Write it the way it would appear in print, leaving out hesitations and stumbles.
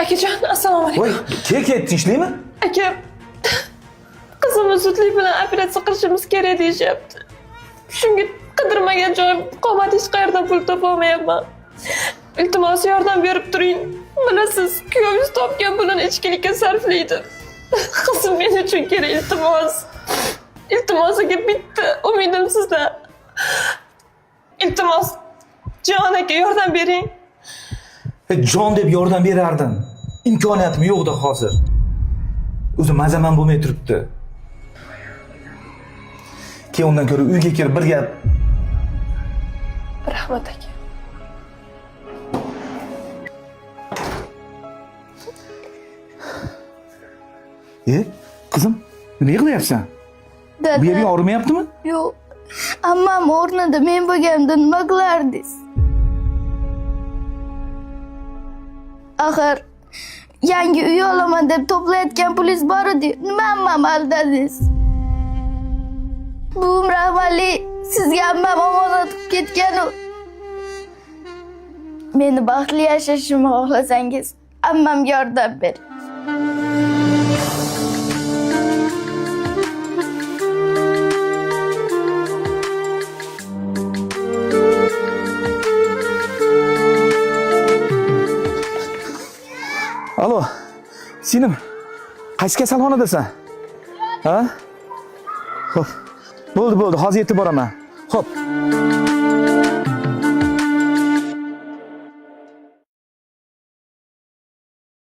Akajon, assalomu alaykum. Voy, ketdi, ishlaymi? Aka, qizimni zudlik bilan operatsiya qilishimiz kerak deyishyapti. Shunga qidirmagan joyim qomat hech qayerdan pul topolmayapman. Iltimos yordam berib turing. Bilasiz, kuyovingiz topgan pulini ichkilikka sarflaydi. Qizim men uchun kerak, iltimos. Iltimosiga bitta umidim sizda. Iltimos, Jon aka yordam bering. Jon deb yordam berardim. İmkoniyatim yo'qda hozir. O'zi mazaman bo'lmay turibdi. Keyin undan ko'ra uyga kelib bir gap. Rahmat aka. Qizim, nima yig'layapsan? Bu yerga og'rimayaptimi? Yo'q. Ammam o'rnida men bo'lganda nima qilardingiz? Axir yangi uy olaman deb to'playotgan pulingiz bor edi. Nima ammam aldadingiz? Bu rahmatli sizga ammam omonat qilib ketgan-u. Meni baxtli yashashimni xohlasangiz, ammamga yordam bering. Alo, Sinim, qaysi kasalxonadasan? Ha? Xo'p, bo'ldi, hozir yetib boraman. Xo'p.